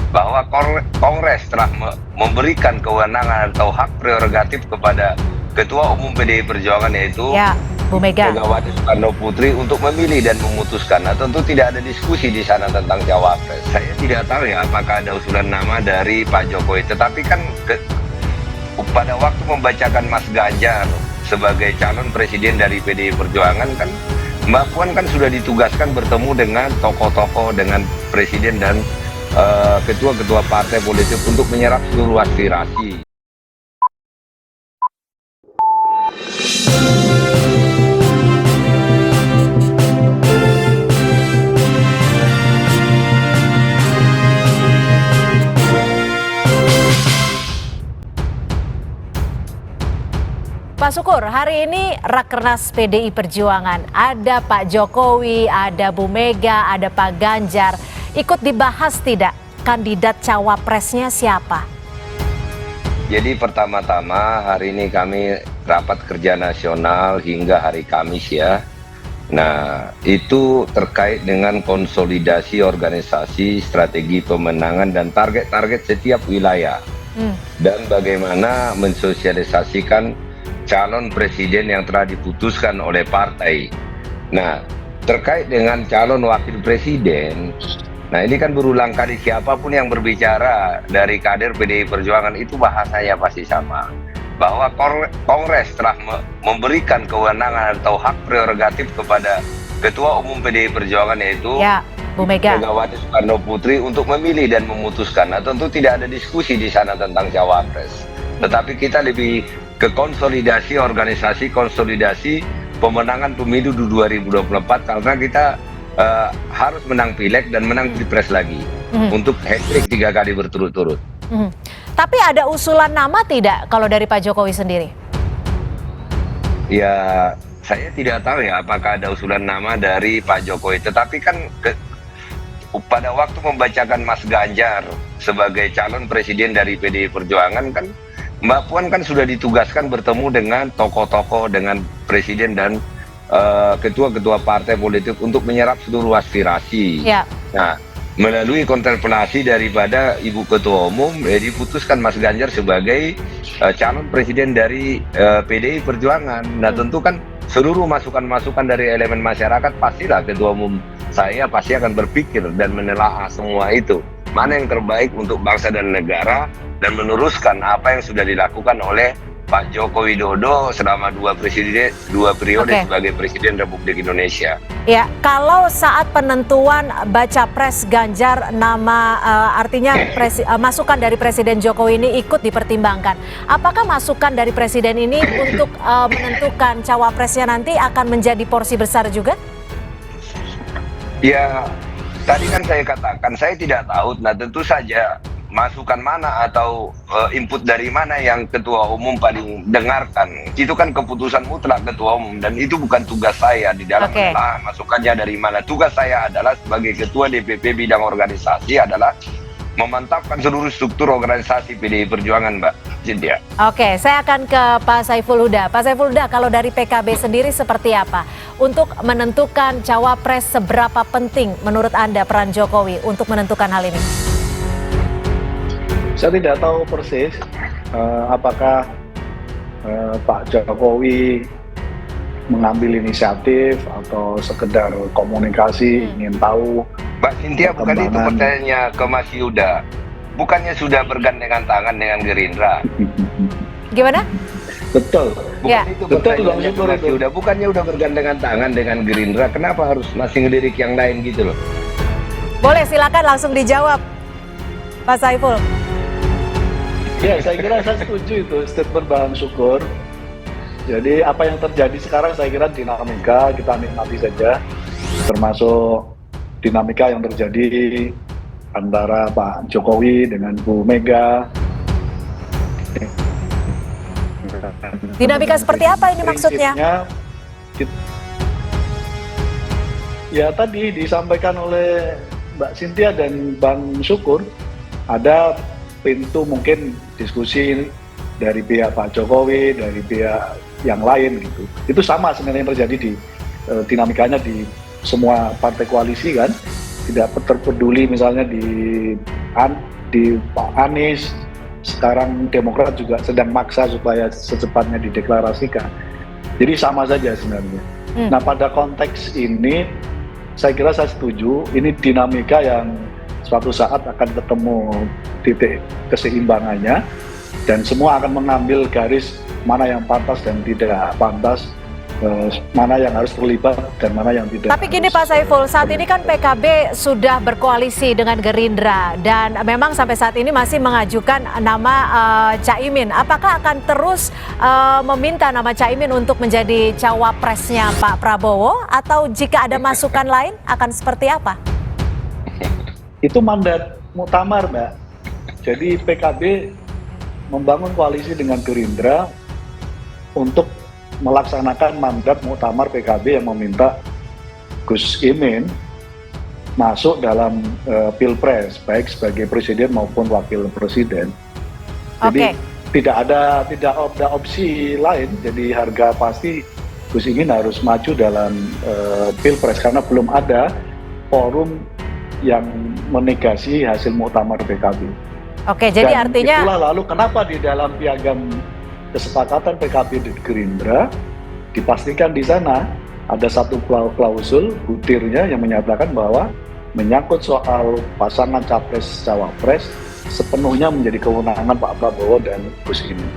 bahwa Kongres telah memberikan kewenangan atau hak prerogatif kepada Ketua Umum PDI Perjuangan, yaitu Ya, Bu Mega. Megawati Soekarno Putri, untuk memilih dan memutuskan. Nah, tentu tidak ada diskusi di sana tentang cawapres. Saya tidak tahu ya apakah ada usulan nama dari Pak Jokowi, tetapi kan pada waktu membacakan Mas Ganjar sebagai calon presiden dari PDI Perjuangan, kan Mbak Puan kan sudah ditugaskan bertemu dengan tokoh-tokoh, dengan presiden dan ketua-ketua partai politik untuk menyerap seluruh aspirasi. Pak Syukur, hari ini Rakernas PDI Perjuangan, ada Pak Jokowi, ada Bu Mega, ada Pak Ganjar. Ikut dibahas tidak kandidat cawapresnya siapa? Jadi pertama-tama hari ini kami rapat kerja nasional hingga hari Kamis ya. Nah, itu terkait dengan konsolidasi organisasi, strategi pemenangan dan target-target setiap wilayah. Dan bagaimana mensosialisasikan calon presiden yang telah diputuskan oleh partai. Nah, terkait dengan calon wakil presiden, nah ini kan berulang kali siapapun yang berbicara dari kader PDI Perjuangan itu bahasanya pasti sama, bahwa Kongres telah memberikan kewenangan atau hak prerogatif kepada Ketua Umum PDI Perjuangan, yaitu Ya, Bu Mega. Megawati Soekarno Putri, untuk memilih dan memutuskan. Nah, tentu tidak ada diskusi di sana tentang cawapres, tetapi kita lebih ke konsolidasi organisasi, konsolidasi pemenangan pemilu 2024, karena kita harus menang pileg dan menang pilpres lagi untuk hat-trick 3 kali berturut-turut. Tapi ada usulan nama tidak kalau dari Pak Jokowi sendiri? Ya, saya tidak tahu ya apakah ada usulan nama dari Pak Jokowi, tetapi kan pada waktu membacakan Mas Ganjar sebagai calon presiden dari PDI Perjuangan, kan Mbak Puan kan sudah ditugaskan bertemu dengan tokoh-tokoh, dengan presiden dan ketua-ketua partai politik untuk menyerap seluruh aspirasi. Ya. Nah, melalui kontemplasi daripada Ibu Ketua Umum, diputuskan Mas Ganjar sebagai calon presiden dari PDI Perjuangan. Nah, tentu kan seluruh masukan-masukan dari elemen masyarakat, pastilah Ketua Umum saya pasti akan berpikir dan menelaah semua itu. Mana yang terbaik untuk bangsa dan negara, dan meneruskan apa yang sudah dilakukan oleh Pak Joko Widodo selama 2 periode sebagai Presiden Republik Indonesia. Ya, kalau saat penentuan baca pres Ganjar, nama artinya masukan dari Presiden Jokowi ini ikut dipertimbangkan. Apakah masukan dari Presiden ini untuk menentukan cawapresnya nanti akan menjadi porsi besar juga? Ya, tadi kan saya katakan saya tidak tahu. Nah, tentu saja masukan mana atau input dari mana yang Ketua Umum paling dengarkan, itu kan keputusan mutlak Ketua Umum, dan itu bukan tugas saya di dalam menelaah masukannya dari mana. Tugas saya adalah sebagai Ketua DPP bidang organisasi adalah memantapkan seluruh struktur organisasi PDI Perjuangan, Mbak Cynthia. Oke, saya akan ke Pak Saiful Huda. Pak Saiful Huda, kalau dari PKB sendiri seperti apa untuk menentukan cawapres? Seberapa penting menurut Anda peran Jokowi untuk menentukan hal ini? Saya tidak tahu persis apakah Pak Jokowi mengambil inisiatif atau sekedar komunikasi, ingin tahu. Mbak Cynthia, bukan itu pertanyaannya ke Mas Yuda. Bukannya sudah bergandengan tangan dengan Gerindra? Gimana? Betul. Bukan ya. Itu pertanyaannya ke Mas Yuda. Bukannya udah bergandengan tangan dengan Gerindra? Kenapa harus masih ngelirik yang lain gitu loh? Boleh, silakan langsung dijawab, Pak Saiful. Ya, saya kira saya setuju itu statement Bang Syukur. Jadi apa yang terjadi sekarang saya kira dinamika, kita nikmati saja. Termasuk dinamika yang terjadi antara Pak Jokowi dengan Bu Mega. Dinamika seperti apa ini maksudnya? Ya, tadi disampaikan oleh Mbak Cynthia dan Bang Syukur, ada pintu mungkin diskusi dari pihak Pak Jokowi, dari pihak yang lain gitu. Itu sama sebenarnya yang terjadi di dinamikanya di semua partai koalisi kan. Tidak terpeduli misalnya di di Pak Anies, sekarang Demokrat juga sedang maksa supaya secepatnya dideklarasikan. Jadi sama saja sebenarnya. Nah, pada konteks ini saya kira saya setuju, ini dinamika yang suatu saat akan ketemu titik keseimbangannya dan semua akan mengambil garis mana yang pantas dan tidak pantas, mana yang harus terlibat dan mana yang tidak. Tapi gini Pak Saiful, saat ini kan PKB sudah berkoalisi dengan Gerindra dan memang sampai saat ini masih mengajukan nama Caimin. Apakah akan terus meminta nama Caimin untuk menjadi cawapresnya Pak Prabowo atau jika ada masukan lain akan seperti apa? Itu mandat muktamar, Mbak. Jadi PKB membangun koalisi dengan Gerindra untuk melaksanakan mandat muktamar PKB yang meminta Gus Imin masuk dalam Pilpres, baik sebagai presiden maupun wakil presiden. Jadi tidak ada opsi lain. Jadi harga pasti Gus Imin harus maju dalam Pilpres karena belum ada forum yang menegasi hasil muktamar PKB. Oke, jadi dan artinya itulah lalu kenapa di dalam piagam kesepakatan PKB dan Gerindra dipastikan di sana ada satu klausul butirnya yang menyatakan bahwa menyangkut soal pasangan capres cawapres sepenuhnya menjadi kewenangan Pak Prabowo dan Gus Imin.